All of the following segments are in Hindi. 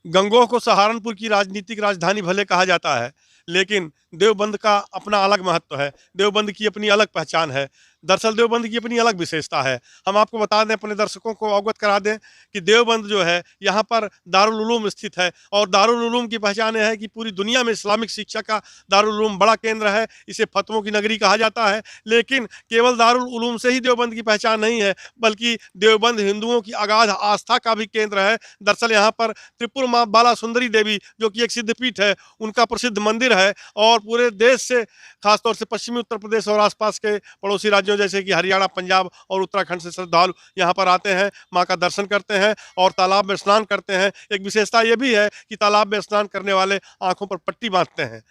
गंगोह को सहारनपुर की राजनीतिक राजधानी भले कहा जाता है, लेकिन देवबंद का अपना अलग महत्व है। देवबंद की अपनी अलग पहचान है। दरअसल देवबंद की अपनी अलग विशेषता है। हम आपको बता दें, अपने दर्शकों को अवगत करा दें कि देवबंद जो है यहाँ पर दारुल उलूम स्थित है, और दारुल उलूम की पहचान यह है कि पूरी दुनिया में इस्लामिक शिक्षा का दारुल उलूम बड़ा केंद्र है। इसे फतवों की नगरी कहा जाता है। लेकिन केवल दारुल उलूम से ही देवबंद की पहचान नहीं है, बल्कि देवबंद हिंदुओं की अगाध आस्था का भी केंद्र है। दरअसल यहाँ पर त्रिपुर माँ बाला सुंदरी देवी, जो कि एक सिद्धपीठ है, उनका प्रसिद्ध मंदिर है। और पूरे देश से, खासतौर से पश्चिमी उत्तर प्रदेश और आसपास के पड़ोसी राज्यों जैसे कि हरियाणा, पंजाब और उत्तराखंड से श्रद्धालु यहाँ पर आते हैं, माँ का दर्शन करते हैं और तालाब में स्नान करते हैं। एक विशेषता ये भी है कि तालाब में स्नान करने वाले आंखों पर पट्टी बांधते हैं।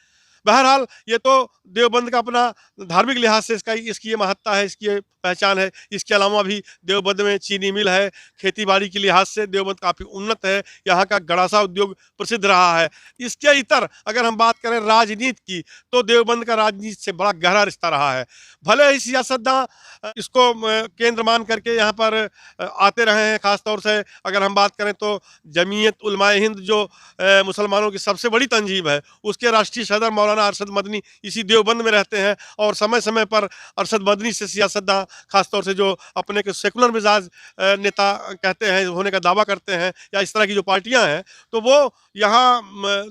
बहरहाल, ये तो देवबंद का अपना धार्मिक लिहाज से इसका इसकी ये महत्ता है, इसकी ये पहचान है। इसके अलावा भी देवबंद में चीनी मिल है। खेती-बाड़ी के लिहाज से देवबंद काफ़ी उन्नत है। यहाँ का गड़ासा उद्योग प्रसिद्ध रहा है। इसके इतर अगर हम बात करें राजनीति की, तो देवबंद का राजनीति से बड़ा गहरा रिश्ता रहा है। भले ही सियासतदान इसको केंद्र मान करके यहाँ पर आते रहे हैं। ख़ास तौर से अगर हम बात करें तो जमीयत उलमाए हिंद, जो मुसलमानों की सबसे बड़ी तंजीम है, उसके राष्ट्रीय सदर मौलाना अरशद मदनी इसी देवबंद में रहते हैं। और समय समय पर अरशद मदनी से सियासतदान, खासतौर से जो अपने को सेकुलर मिजाज नेता कहते हैं, होने का दावा करते हैं, या इस तरह की जो पार्टियां हैं, तो वो यहाँ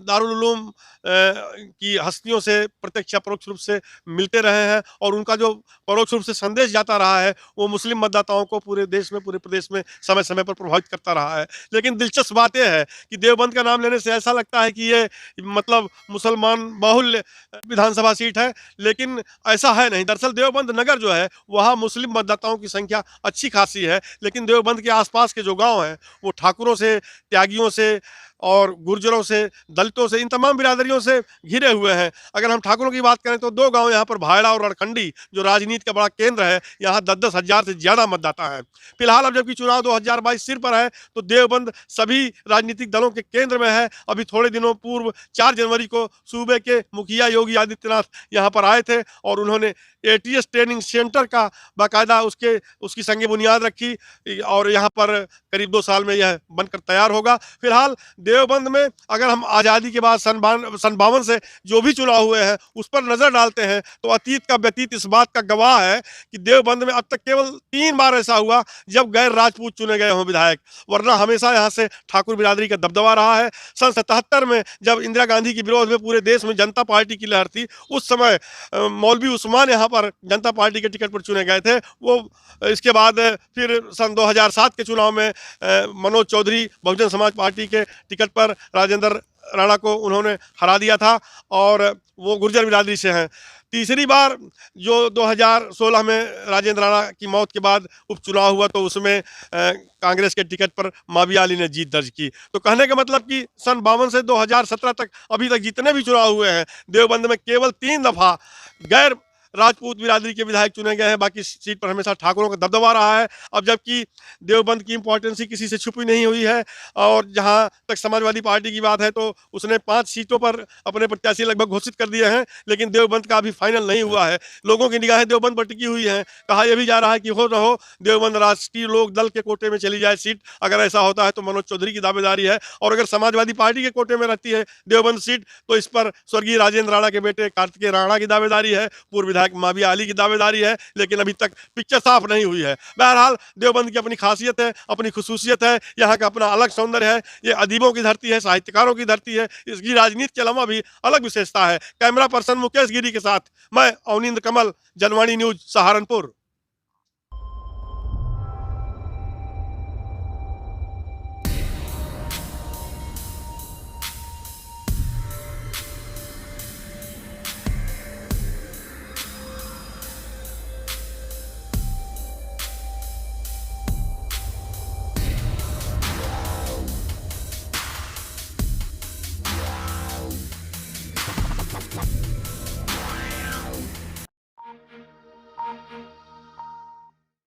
दारुल उलूम की हस्तियों से प्रत्यक्ष या परोक्ष रूप से मिलते रहे हैं। और उनका जो परोक्ष रूप से संदेश जाता रहा है, वो मुस्लिम मतदाताओं को पूरे देश में, पूरे प्रदेश में समय समय पर प्रभावित करता रहा है। लेकिन दिलचस्प बात यह है कि देवबंद का नाम लेने से ऐसा लगता है कि ये मतलब मुसलमान बाहुल्य विधानसभा सीट है, लेकिन ऐसा है नहीं। दरअसल देवबंद नगर जो है, वहाँ मुस्लिम मतदाताओं की संख्या अच्छी खासी है। लेकिन देवबंद के आसपास के जो गांव हैं, वो ठाकुरों से, त्यागियों से और गुर्जरों से, दलितों से, इन तमाम बिरादरियों से घिरे हुए हैं। अगर हम ठाकुरों की बात करें तो दो गांव यहाँ पर, भायड़ा और रड़खंडी, जो राजनीति का बड़ा केंद्र है, यहाँ 10-10 हज़ार से ज़्यादा मतदाता हैं। फिलहाल अब जबकि चुनाव 2022 सिर पर है, तो देवबंद सभी राजनीतिक दलों के केंद्र में है। अभी थोड़े दिनों पूर्व 4 जनवरी को सूबे के मुखिया योगी आदित्यनाथ यहाँ पर आए थे, और उन्होंने एटीएस ट्रेनिंग सेंटर का बाकायदा उसकी संग बुनियाद रखी, और यहाँ पर करीब 2 साल में यह बनकर तैयार होगा। फिलहाल देवबंद में अगर हम आज़ादी के बाद सन 52 से जो भी चुनाव हुए हैं, उस पर नज़र डालते हैं, तो अतीत का व्यतीत इस बात का गवाह है कि देवबंद में अब तक केवल 3 बार ऐसा हुआ जब गैर राजपूत चुने गए हों विधायक, वरना हमेशा यहाँ से ठाकुर बिरादरी का दबदबा रहा है। सन 77 में जब इंदिरा गांधी के विरोध में पूरे देश में जनता पार्टी की लहर थी, उस समय मौलवी उस्मान यहाँ पर जनता पार्टी के टिकट पर चुने गए थे। वो इसके बाद फिर सन 2007 के चुनाव में मनोज चौधरी बहुजन समाज पार्टी के टिकट पर राजेंद्र राणा को उन्होंने हरा दिया था, और वो गुर्जर बिरादरी से हैं। तीसरी बार जो 2016 में राजेंद्र राणा की मौत के बाद उपचुनाव हुआ, तो उसमें कांग्रेस के टिकट पर माविया अली ने जीत दर्ज की। तो कहने का मतलब कि सन 52 से 2017 तक अभी तक जितने भी चुनाव हुए हैं, देवबंद में केवल 3 दफा गैर राजपूत बिरादरी के विधायक चुने गए हैं। बाकी सीट पर हमेशा ठाकुरों का दबदबा रहा है। अब जबकि देवबंद की इंपॉर्टेंसी किसी से छुपी नहीं हुई है, और जहां तक समाजवादी पार्टी की बात है, तो उसने 5 सीटों पर अपने प्रत्याशी लगभग घोषित कर दिए हैं, लेकिन देवबंद का अभी फाइनल नहीं हुआ है। लोगों की निगाहें देवबंद पर टिकी हुई हैं। कहा यह भी जा रहा है कि हो न हो देवबंद राष्ट्रीय लोक दल के कोटे में चली जाए सीट। अगर ऐसा होता है तो मनोज चौधरी की दावेदारी है, और अगर समाजवादी पार्टी के कोटे में रहती है देवबंद सीट, तो इस पर स्वर्गीय राजेंद्र राणा के बेटे कार्तिकेय राणा की दावेदारी है, पूर्व विधायक माविया अली की दावेदारी है। लेकिन अभी तक पिक्चर साफ नहीं हुई है। बहरहाल देवबंद की अपनी खासियत है, अपनी खुसूसियत है, यहाँ का अपना अलग सौंदर्य है। ये अदीबों की धरती है, साहित्यकारों की धरती है। इसकी राजनीति के अलावा भी अलग विशेषता है। कैमरा पर्सन मुकेश गिरी के साथ मैं अवनिंद्र कमल, जनवाणी न्यूज, सहारनपुर।